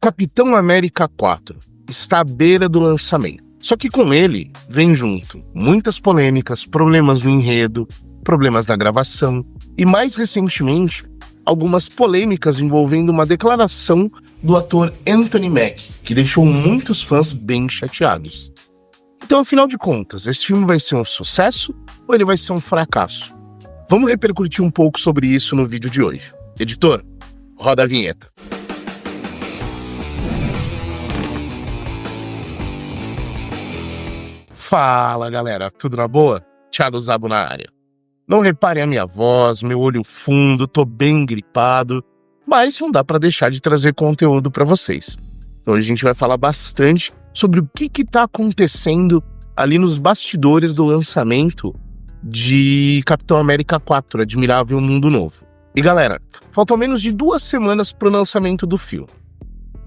Capitão América 4 está à beira do lançamento. Só que com ele vem junto muitas polêmicas, problemas no enredo, problemas na gravação e, mais recentemente, algumas polêmicas envolvendo uma declaração do ator Anthony Mackie, que deixou muitos fãs bem chateados. Então, afinal de contas, esse filme vai ser um sucesso ou ele vai ser um fracasso? Vamos repercutir um pouco sobre isso no vídeo de hoje. Editor, roda a vinheta. Fala, galera, tudo na boa? Thiago Zabo na área. Não reparem a minha voz, meu olho fundo, tô bem gripado, mas não dá pra deixar de trazer conteúdo pra vocês. Hoje a gente vai falar bastante sobre o que tá acontecendo ali nos bastidores do lançamento de Capitão América 4, Admirável Mundo Novo. E galera, faltam menos de 2 semanas pro lançamento do filme.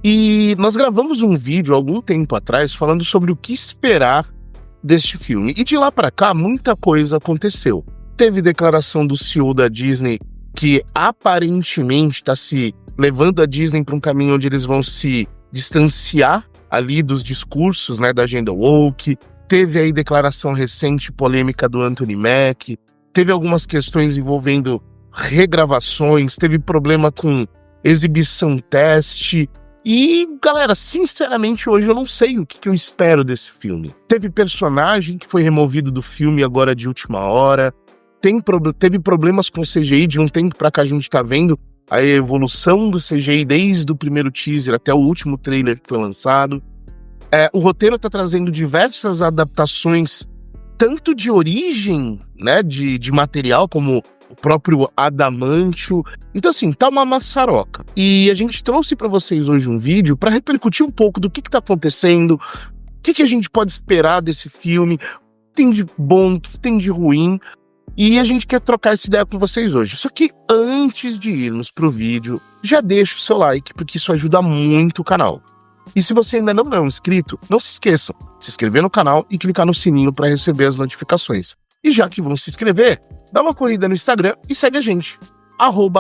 E nós gravamos um vídeo há algum tempo atrás falando sobre o que esperar deste filme. E de lá pra cá, muita coisa aconteceu. Teve declaração do CEO da Disney que aparentemente está se levando a Disney para um caminho onde eles vão se distanciar ali dos discursos, né, da agenda woke. Teve aí declaração recente polêmica do Anthony Mackie. Teve algumas questões envolvendo regravações. Teve problema com exibição teste. E, galera, sinceramente, hoje eu não sei o que eu espero desse filme. Teve personagem que foi removido do filme agora de última hora. Teve problemas com o CGI, de um tempo pra cá a gente tá vendo a evolução do CGI desde o primeiro teaser até o último trailer que foi lançado. O roteiro tá trazendo diversas adaptações, tanto de origem, né, de material, como o próprio Adamantio. Então, assim, tá uma maçaroca. E a gente trouxe pra vocês hoje um vídeo pra repercutir um pouco do que tá acontecendo, o que a gente pode esperar desse filme, o que tem de bom, o que tem de ruim. E a gente quer trocar essa ideia com vocês hoje. Só que antes de irmos pro vídeo, já deixa o seu like, porque isso ajuda muito o canal. E se você ainda não é um inscrito, não se esqueçam de se inscrever no canal e clicar no sininho para receber as notificações. E já que vão se inscrever, dá uma corrida no Instagram e segue a gente.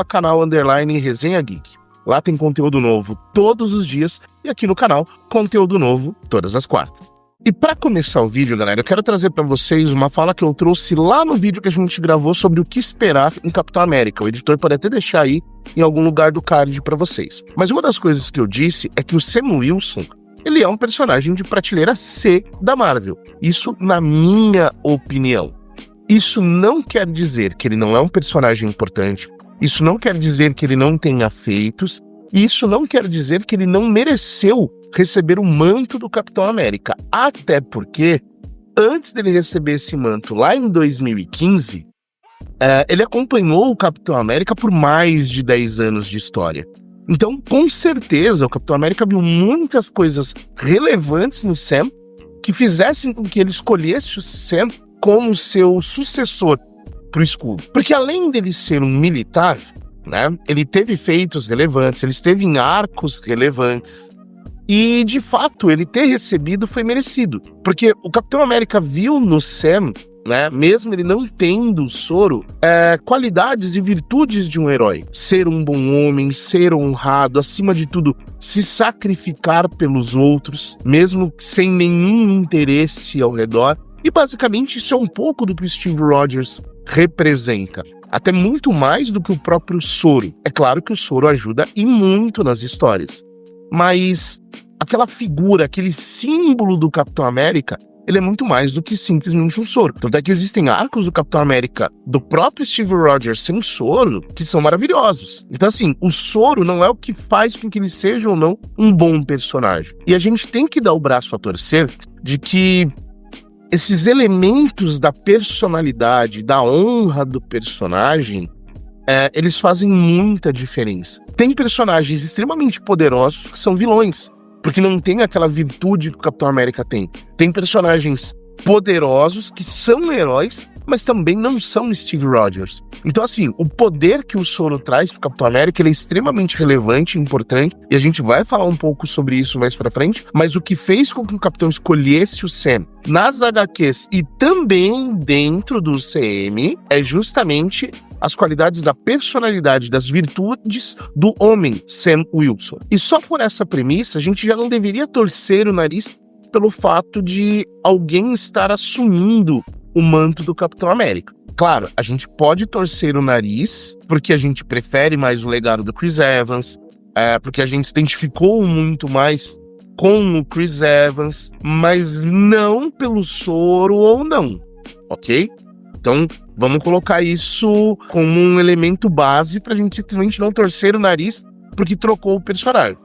@canal_resenha geek. Lá tem conteúdo novo todos os dias e aqui no canal, conteúdo novo todas as quartas. E para começar o vídeo, galera, eu quero trazer para vocês uma fala que eu trouxe lá no vídeo que a gente gravou sobre o que esperar em Capitão América. O editor pode até deixar aí em algum lugar do card para vocês. Mas uma das coisas que eu disse é que o Sam Wilson, ele é um personagem de prateleira C da Marvel. Isso na minha opinião. Isso não quer dizer que ele não é um personagem importante. Isso não quer dizer que ele não tenha feitos. E isso não quer dizer que ele não mereceu receber o manto do Capitão América. Até porque, antes dele receber esse manto lá em 2015, ele acompanhou o Capitão América por mais de 10 anos de história. Então, com certeza, o Capitão América viu muitas coisas relevantes no Sam que fizessem com que ele escolhesse o Sam como seu sucessor pro escudo. Porque além dele ser um militar, né, ele teve feitos relevantes, ele esteve em arcos relevantes. E, de fato, ele ter recebido foi merecido. Porque o Capitão América viu no Sam, né, mesmo ele não tendo o soro, qualidades e virtudes de um herói. Ser um bom homem, ser honrado, acima de tudo, se sacrificar pelos outros, mesmo sem nenhum interesse ao redor. E, basicamente, isso é um pouco do que o Steve Rogers representa. Até muito mais do que o próprio soro. É claro que o soro ajuda e muito nas histórias. Mas aquela figura, aquele símbolo do Capitão América, ele é muito mais do que simplesmente um soro. Tanto é que existem arcos do Capitão América do próprio Steve Rogers sem soro que são maravilhosos. Então, assim, o soro não é o que faz com que ele seja ou não um bom personagem. E a gente tem que dar o braço a torcer de que esses elementos da personalidade, da honra do personagem, eles fazem muita diferença. Tem personagens extremamente poderosos que são vilões, porque não tem aquela virtude que o Capitão América tem. Tem personagens poderosos que são heróis, mas também não são Steve Rogers. Então, assim, o poder que o soro traz pro Capitão América, ele é extremamente relevante e importante, e a gente vai falar um pouco sobre isso mais pra frente, mas o que fez com que o Capitão escolhesse o Sam nas HQs e também dentro do CM é justamente as qualidades da personalidade, das virtudes do homem Sam Wilson. E só por essa premissa, a gente já não deveria torcer o nariz pelo fato de alguém estar assumindo o manto do Capitão América. Claro, a gente pode torcer o nariz porque a gente prefere mais o legado do Chris Evans, porque a gente se identificou muito mais com o Chris Evans, mas não pelo soro ou não, ok? Então, vamos colocar isso como um elemento base pra gente simplesmente não torcer o nariz porque trocou o personagem,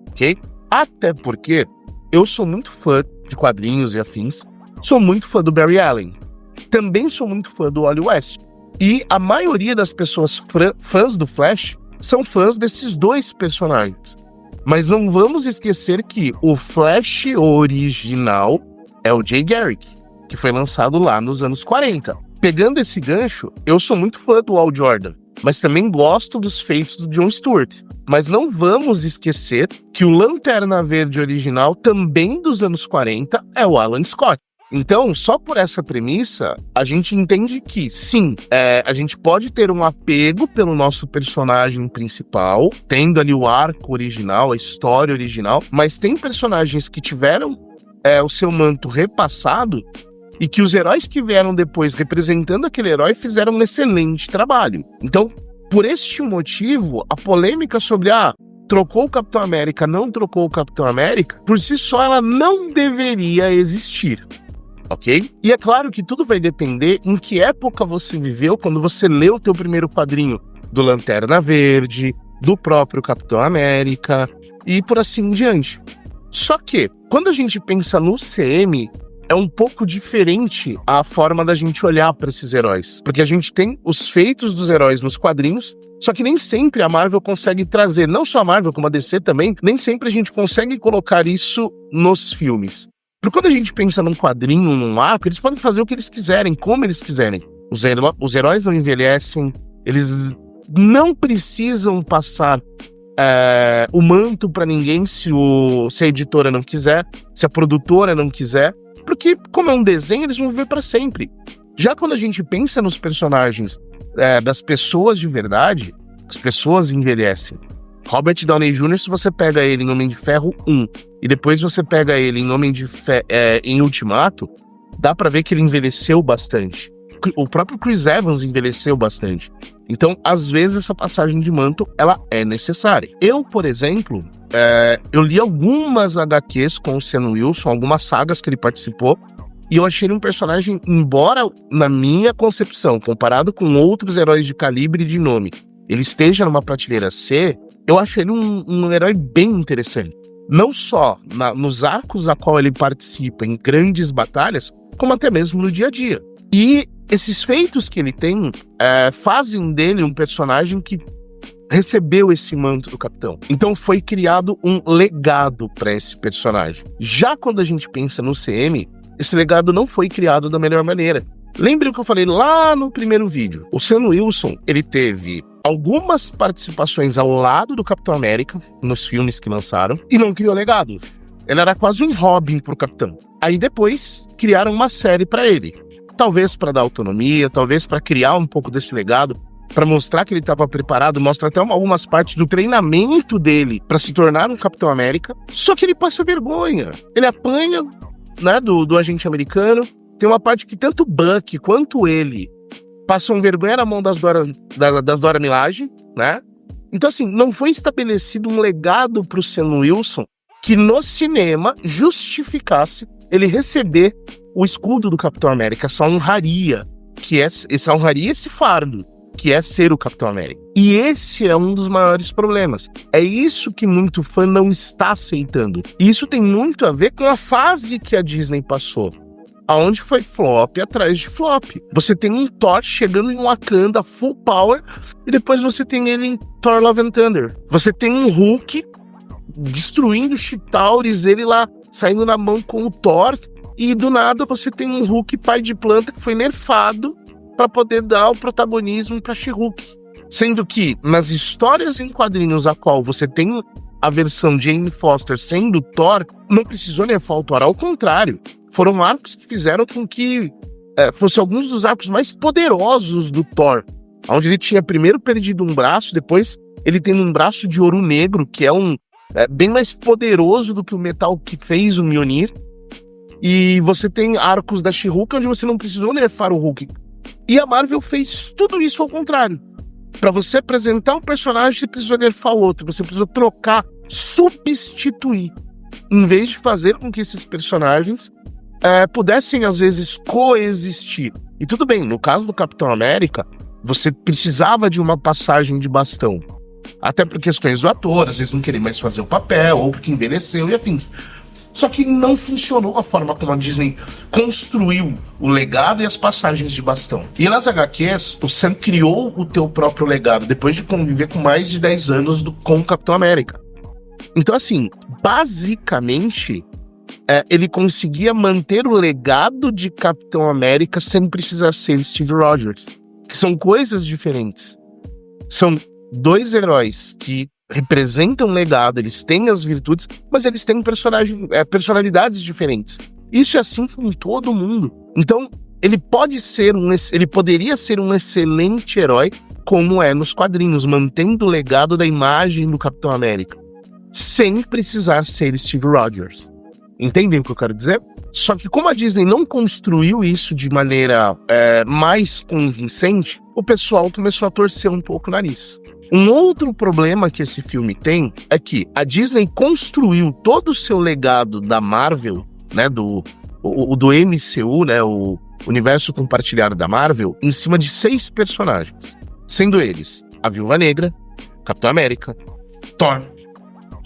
ok? Até porque eu sou muito fã de quadrinhos e afins, sou muito fã do Barry Allen, também sou muito fã do Wally West, e a maioria das pessoas fãs do Flash são fãs desses dois personagens. Mas não vamos esquecer que o Flash original é o Jay Garrick, que foi lançado lá nos anos 40. Pegando esse gancho, eu sou muito fã do Hal Jordan, mas também gosto dos feitos do John Stewart. Mas não vamos esquecer que o Lanterna Verde original, também dos anos 40, é o Alan Scott. Então, só por essa premissa, a gente entende que, sim, a gente pode ter um apego pelo nosso personagem principal, tendo ali o arco original, a história original, mas tem personagens que tiveram o seu manto repassado e que os heróis que vieram depois representando aquele herói fizeram um excelente trabalho. Então, por este motivo, a polêmica sobre trocou o Capitão América, não trocou o Capitão América, por si só ela não deveria existir. Ok? E é claro que tudo vai depender em que época você viveu quando você leu o teu primeiro quadrinho do Lanterna Verde, do próprio Capitão América e por assim em diante. Só que, quando a gente pensa no CM, é um pouco diferente a forma da gente olhar para esses heróis. Porque a gente tem os feitos dos heróis nos quadrinhos, só que nem sempre a Marvel consegue trazer, não só a Marvel, como a DC também, nem sempre a gente consegue colocar isso nos filmes. Porque quando a gente pensa num quadrinho, num arco, eles podem fazer o que eles quiserem, como eles quiserem. Os heróis não envelhecem, eles não precisam passar o manto para ninguém se a editora não quiser, se a produtora não quiser, porque como é um desenho, eles vão viver para sempre. Já quando a gente pensa nos personagens das pessoas de verdade, as pessoas envelhecem. Robert Downey Jr., se você pega ele em Homem de Ferro 1 e depois você pega ele em Ultimato, dá pra ver que ele envelheceu bastante. O próprio Chris Evans envelheceu bastante. Então, às vezes, essa passagem de manto, ela é necessária. Eu, por exemplo, eu li algumas HQs com o Sam Wilson, algumas sagas que ele participou, e eu achei ele um personagem, embora, na minha concepção, comparado com outros heróis de calibre e de nome, ele esteja numa prateleira C, eu acho ele um herói bem interessante. Não só nos arcos a qual ele participa em grandes batalhas, como até mesmo no dia a dia. E esses feitos que ele tem fazem dele um personagem que recebeu esse manto do Capitão. Então foi criado um legado para esse personagem. Já quando a gente pensa no CM, esse legado não foi criado da melhor maneira. Lembre o que eu falei lá no primeiro vídeo. O Sam Wilson, ele teve algumas participações ao lado do Capitão América nos filmes que lançaram e não criou legado. Ele era quase um Robin pro Capitão. Aí depois criaram uma série para ele. Talvez para dar autonomia, talvez para criar um pouco desse legado, para mostrar que ele estava preparado, mostra até algumas partes do treinamento dele para se tornar um Capitão América. Só que ele passa vergonha. Ele apanha, né, do agente americano. Tem uma parte que tanto Bucky quanto ele passam vergonha na mão das Dora Milaje, né? Então, assim, não foi estabelecido um legado pro Sam Wilson que no cinema justificasse ele receber o escudo do Capitão América, essa honraria, essa honraria, esse fardo, que é ser o Capitão América. E esse é um dos maiores problemas. É isso que muito fã não está aceitando. E isso tem muito a ver com a fase que a Disney passou, aonde foi flop atrás de flop. Você tem um Thor chegando em Wakanda full power e depois você tem ele em Thor Love and Thunder. Você tem um Hulk destruindo Chitauris, ele lá saindo na mão com o Thor, e do nada você tem um Hulk pai de planta que foi nerfado para poder dar o protagonismo para She-Hulk. Sendo que nas histórias em quadrinhos a qual você tem a versão Jane Foster sendo Thor, não precisou nerfar o Thor, ao contrário. Foram arcos que fizeram com que fossem alguns dos arcos mais poderosos do Thor onde ele tinha primeiro perdido um braço, depois ele tem um braço de ouro negro, que é bem mais poderoso do que o metal que fez o Mjolnir. E você tem arcos da She-Hulk, onde você não precisou nerfar o Hulk. E a Marvel fez tudo isso ao contrário. Pra você apresentar um personagem, você precisou nerfar o outro, você precisou trocar, substituir, em vez de fazer com que esses personagens pudessem, às vezes, coexistir. E tudo bem, no caso do Capitão América, você precisava de uma passagem de bastão. Até por questões do ator, às vezes não querer mais fazer o papel, ou porque envelheceu e afins. Só que não funcionou a forma como a Disney construiu o legado e as passagens de bastão. E nas HQs, o Sam criou o teu próprio legado, depois de conviver com mais de 10 anos com o Capitão América. Então, assim, basicamente, ele conseguia manter o legado de Capitão América sem precisar ser Steve Rogers. Que são coisas diferentes. São dois heróis que representam legado, eles têm as virtudes, mas eles têm personalidades diferentes. Isso é assim com todo mundo. Então, ele poderia ser um excelente herói, como é nos quadrinhos, mantendo o legado da imagem do Capitão América, sem precisar ser Steve Rogers. Entendem o que eu quero dizer? Só que como a Disney não construiu isso de maneira mais convincente, o pessoal começou a torcer um pouco o nariz. Um outro problema que esse filme tem é que a Disney construiu todo o seu legado da Marvel, né, do MCU, né, o universo compartilhado da Marvel, em cima de 6 personagens, sendo eles a Viúva Negra, Capitão América, Thor,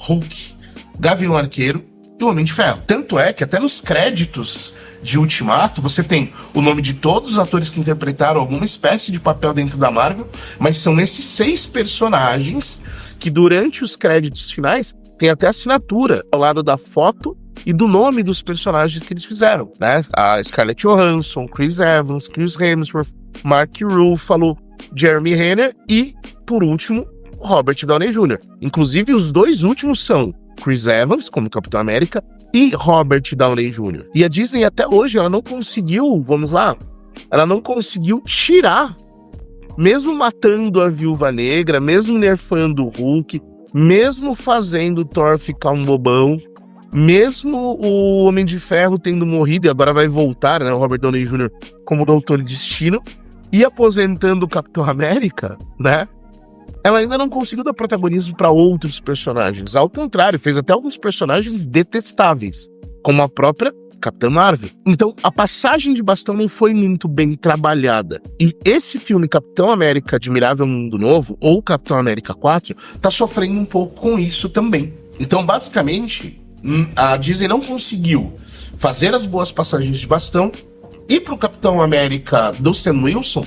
Hulk, Gavião Arqueiro e o Homem de Ferro. Tanto é que até nos créditos de Ultimato, você tem o nome de todos os atores que interpretaram alguma espécie de papel dentro da Marvel, mas são esses 6 personagens que durante os créditos finais tem até assinatura ao lado da foto e do nome dos personagens que eles fizeram, né? A Scarlett Johansson, Chris Evans, Chris Hemsworth, Mark Ruffalo, Jeremy Renner e, por último, Robert Downey Jr. Inclusive, os 2 últimos são Chris Evans, como Capitão América, e Robert Downey Jr. E a Disney até hoje, ela não conseguiu, ela não conseguiu tirar, mesmo matando a Viúva Negra, mesmo nerfando o Hulk, mesmo fazendo o Thor ficar um bobão, mesmo o Homem de Ferro tendo morrido e agora vai voltar, né, o Robert Downey Jr. como Doutor Destino, e aposentando o Capitão América, né? Ela ainda não conseguiu dar protagonismo para outros personagens. Ao contrário, fez até alguns personagens detestáveis, como a própria Capitã Marvel. Então, a passagem de bastão não foi muito bem trabalhada. E esse filme, Capitão América Admirável Mundo Novo, ou Capitão América 4, tá sofrendo um pouco com isso também. Então, basicamente, a Disney não conseguiu fazer as boas passagens de bastão, e pro Capitão América do Sam Wilson,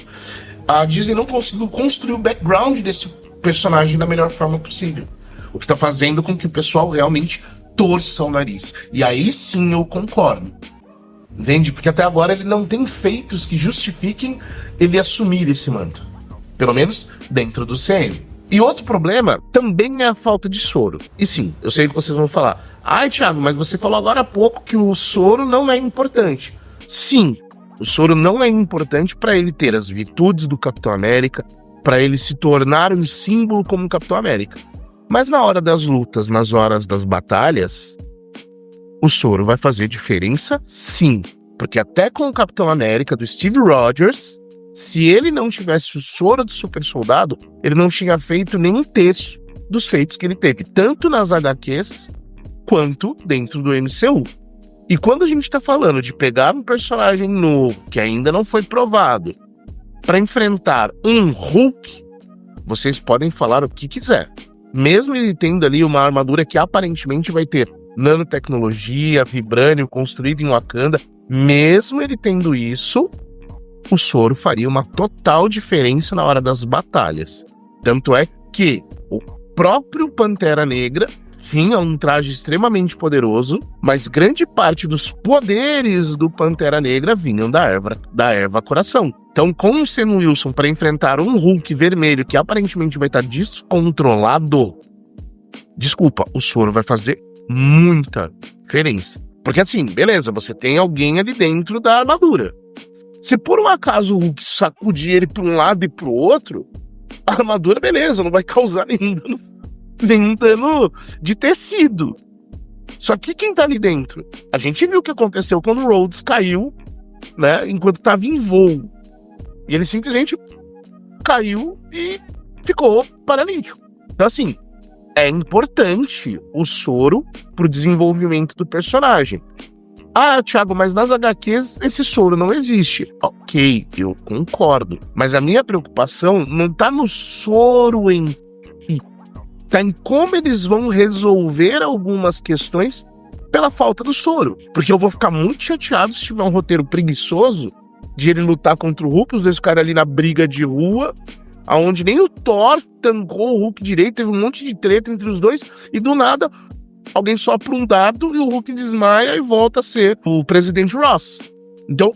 a Disney não conseguiu construir o background desse personagem da melhor forma possível. O que tá fazendo com que o pessoal realmente torça o nariz. E aí sim eu concordo. Entende? Porque até agora ele não tem feitos que justifiquem ele assumir esse manto. Pelo menos dentro do CM. E outro problema também é a falta de soro. E sim, eu sei que vocês vão falar: ai, Thiago, mas você falou agora há pouco que o soro não é importante. Sim, o soro não é importante para ele ter as virtudes do Capitão América, para ele se tornar um símbolo como Capitão América. Mas na hora das lutas, nas horas das batalhas, o soro vai fazer diferença, sim. Porque até com o Capitão América do Steve Rogers, se ele não tivesse o soro do super soldado, ele não tinha feito nem 1/3 dos feitos que ele teve, tanto nas HQs quanto dentro do MCU. E quando a gente tá falando de pegar um personagem novo, que ainda não foi provado, para enfrentar um Hulk, vocês podem falar o que quiser. Mesmo ele tendo ali uma armadura que aparentemente vai ter nanotecnologia, vibrânio construído em Wakanda, mesmo ele tendo isso, o soro faria uma total diferença na hora das batalhas. Tanto é que o próprio Pantera Negra tinha um traje extremamente poderoso, mas grande parte dos poderes do Pantera Negra vinham da erva coração. Então, com o Sam Wilson para enfrentar um Hulk vermelho que aparentemente vai estar descontrolado, desculpa, o soro vai fazer muita diferença. Porque assim, beleza, você tem alguém ali dentro da armadura. Se por um acaso o Hulk sacudir ele pra um lado e pro outro, a armadura, beleza, não vai causar nenhum dano de tecido. Só que quem tá ali dentro? A gente viu o que aconteceu quando o Rhodes caiu, né, enquanto tava em voo. E ele simplesmente caiu e ficou paralítico. Então, assim, é importante o soro pro desenvolvimento do personagem. Ah, Thiago, mas nas HQs esse soro não existe. Ok, eu concordo. Mas a minha preocupação não tá no soro em si. Tá em como eles vão resolver algumas questões pela falta do soro. Porque eu vou ficar muito chateado se tiver um roteiro preguiçoso de ele lutar contra o Hulk, os dois ficarem ali na briga de rua, aonde nem o Thor tancou o Hulk direito, teve um monte de treta entre os dois, e do nada alguém sopra um dado e o Hulk desmaia e volta a ser o presidente Ross. Então,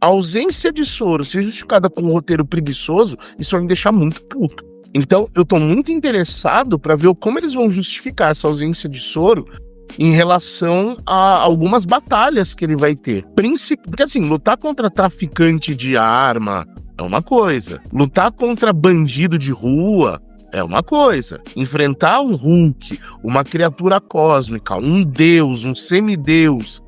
a ausência de soro ser justificada com um roteiro preguiçoso, isso vai me deixar muito puto. Então, eu tô muito interessado pra ver como eles vão justificar essa ausência de soro em relação a algumas batalhas que ele vai ter. Porque, assim, lutar contra traficante de arma é uma coisa. Lutar contra bandido de rua é uma coisa. Enfrentar um Hulk, uma criatura cósmica, um deus, um semideus,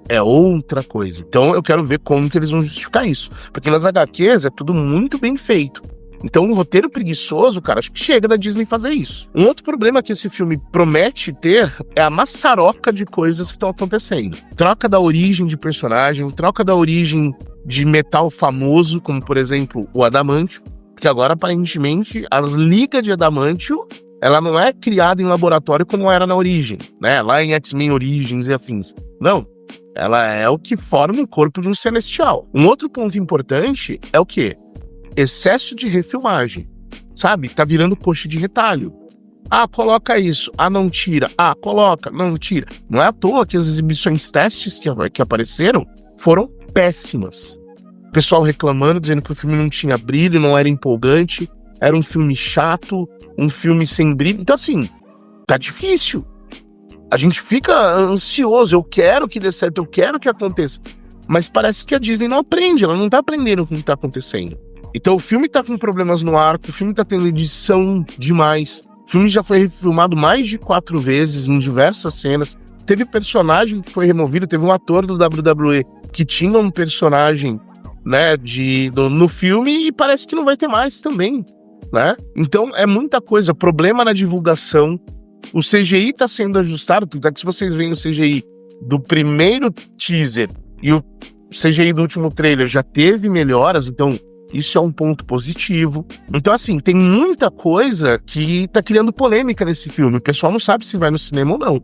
é outra coisa. Então eu quero ver como que eles vão justificar isso. Porque nas HQs é tudo muito bem feito. Então um roteiro preguiçoso, cara, acho que chega da Disney fazer isso. Um outro problema que esse filme promete ter é a maçaroca de coisas que estão acontecendo. Troca da origem de personagem, troca da origem de metal famoso, como por exemplo o Adamantio. Que agora, aparentemente, as ligas de Adamantio, ela não é criada em laboratório como era na origem, né? Lá em X-Men Origins e afins. Não. Ela é o que forma o corpo de um celestial. Um outro ponto importante é o quê? Excesso de refilmagem. Sabe? Tá virando coxa de retalho. Ah, coloca isso. Ah, não tira. Ah, coloca. Não tira. Não é à toa que as exibições testes que apareceram foram péssimas. Pessoal reclamando, dizendo que o filme não tinha brilho, não era empolgante, era um filme chato, um filme sem brilho. Então, assim, tá difícil. A gente fica ansioso, eu quero que dê certo, eu quero que aconteça. Mas parece que a Disney não aprende, ela não tá aprendendo com o que tá acontecendo. Então o filme tá com problemas no arco, o filme tá tendo edição demais, o filme já foi refilmado mais de 4 vezes em diversas cenas. Teve personagem que foi removido, teve um ator do WWE que tinha um personagem, né, no filme, e parece que não vai ter mais também, né? Então é muita coisa, problema na divulgação, o CGI tá sendo ajustado, porque se vocês veem o CGI do primeiro teaser e o CGI do último trailer já teve melhoras, então isso é um ponto positivo. Então, assim, tem muita coisa que tá criando polêmica nesse filme, o pessoal não sabe se vai no cinema ou não.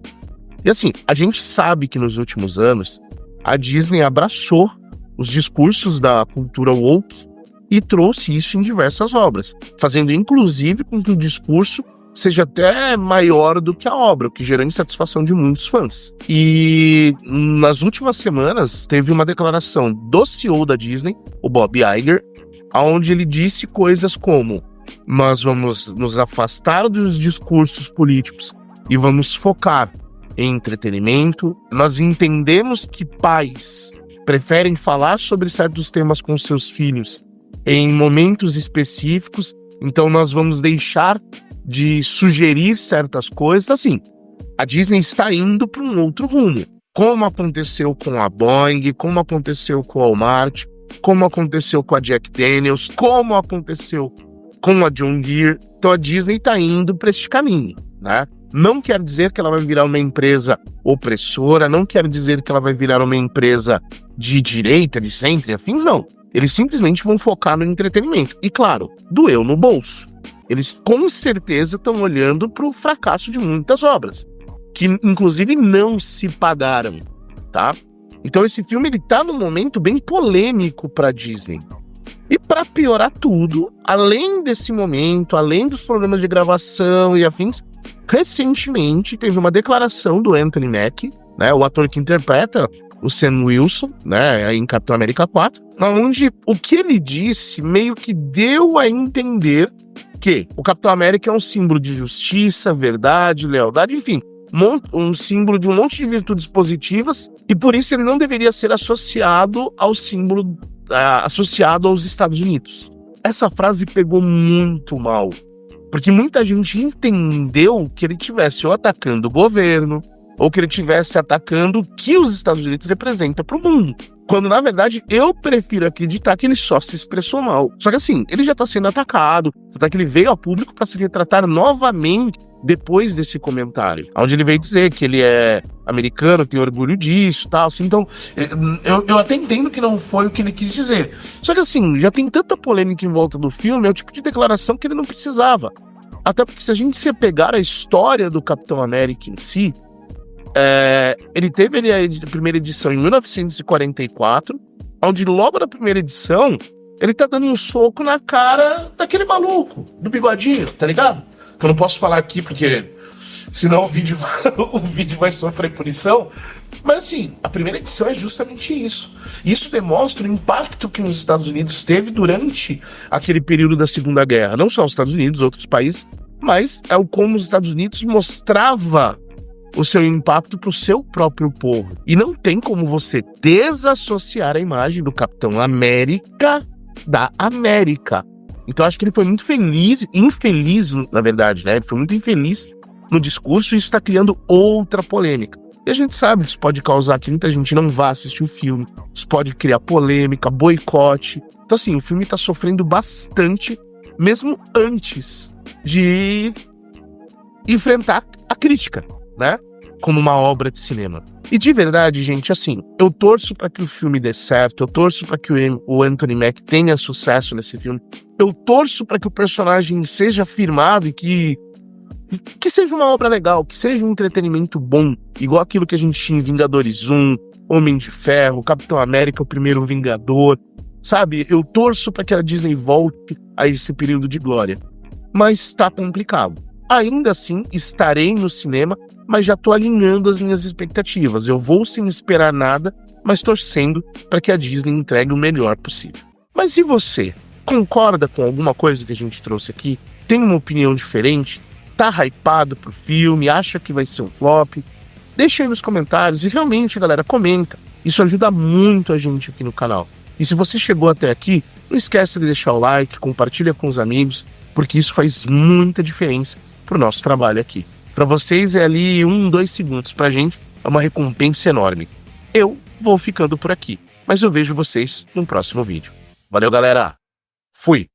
E assim, a gente sabe que nos últimos anos a Disney abraçou os discursos da cultura woke e trouxe isso em diversas obras, fazendo inclusive com que o discurso seja até maior do que a obra, o que gerou insatisfação de muitos fãs. E nas últimas semanas teve uma declaração do CEO da Disney, o Bob Iger, onde ele disse coisas como: nós vamos nos afastar dos discursos políticos e vamos focar em entretenimento. Nós entendemos que pais preferem falar sobre certos temas com seus filhos em momentos específicos, então nós vamos deixar de sugerir certas coisas. Então, assim, a Disney está indo para um outro rumo, como aconteceu com a Boeing, como aconteceu com a Walmart, como aconteceu com a Jack Daniels, como aconteceu com a John Deere. Então a Disney está indo para este caminho, né? Não quer dizer que ela vai virar uma empresa opressora, não quer dizer que ela vai virar uma empresa de direita, de centro e afins, não. Eles simplesmente vão focar no entretenimento. E claro, doeu no bolso. Eles com certeza estão olhando para o fracasso de muitas obras, que inclusive não se pagaram, tá? Então esse filme ele tá num momento bem polêmico para Disney. E para piorar tudo, além desse momento, além dos problemas de gravação e afins, recentemente teve uma declaração do Anthony Mackie, né, o ator que interpreta o Sam Wilson, né, em Capitão América 4, onde o que ele disse meio que deu a entender que o Capitão América é um símbolo de justiça, verdade, lealdade, enfim, um símbolo de um monte de virtudes positivas, e por isso ele não deveria ser associado ao símbolo associado aos Estados Unidos. Essa frase pegou muito mal, porque muita gente entendeu que ele estivesse ou atacando o governo, ou que ele estivesse atacando o que os Estados Unidos representam para o mundo. Quando, na verdade, eu prefiro acreditar que ele só se expressou mal. Só que assim, ele já está sendo atacado, até que ele veio ao público para se retratar novamente depois desse comentário, onde ele veio dizer que ele é americano, tem orgulho disso e tal, assim. Então, eu até entendo que não foi o que ele quis dizer. Só que assim, já tem tanta polêmica em volta do filme, é o tipo de declaração que ele não precisava. Até porque se a gente se pegar a história do Capitão América em si, ele teve a primeira edição em 1944, onde logo na primeira edição, ele tá dando um soco na cara daquele maluco, do bigodinho, tá ligado? Que eu não posso falar aqui porque senão o vídeo vai sofrer punição. Mas assim, a primeira edição é justamente isso. Isso demonstra o impacto que os Estados Unidos teve durante aquele período da Segunda Guerra. Não só os Estados Unidos, outros países, mas é como os Estados Unidos mostrava o seu impacto para o seu próprio povo. E não tem como você desassociar a imagem do Capitão América da América. Então acho que ele foi muito infeliz, na verdade, né? Ele foi muito infeliz no discurso e isso está criando outra polêmica. E a gente sabe que isso pode causar que muita gente não vá assistir o filme, isso pode criar polêmica, boicote. Então assim, o filme está sofrendo bastante, mesmo antes de enfrentar a crítica, né? Como uma obra de cinema. E de verdade, gente, assim, eu torço para que o filme dê certo, eu torço para que o Anthony Mack tenha sucesso nesse filme, eu torço para que o personagem seja firmado e que seja uma obra legal, que seja um entretenimento bom, igual aquilo que a gente tinha em Vingadores 1, Homem de Ferro, Capitão América, o primeiro Vingador, sabe? Eu torço para que a Disney volte a esse período de glória. Mas tá complicado. Ainda assim, estarei no cinema, mas já tô alinhando as minhas expectativas. Eu vou sem esperar nada, mas torcendo para que a Disney entregue o melhor possível. Mas se você concorda com alguma coisa que a gente trouxe aqui, tem uma opinião diferente, tá hypado pro filme, acha que vai ser um flop, deixa aí nos comentários e realmente, galera, comenta. Isso ajuda muito a gente aqui no canal. E se você chegou até aqui, não esquece de deixar o like, compartilha com os amigos, porque isso faz muita diferença pro nosso trabalho aqui. Para vocês é ali 2 segundos, pra gente é uma recompensa enorme. Eu vou ficando por aqui, mas eu vejo vocês no próximo vídeo. Valeu, galera! Fui!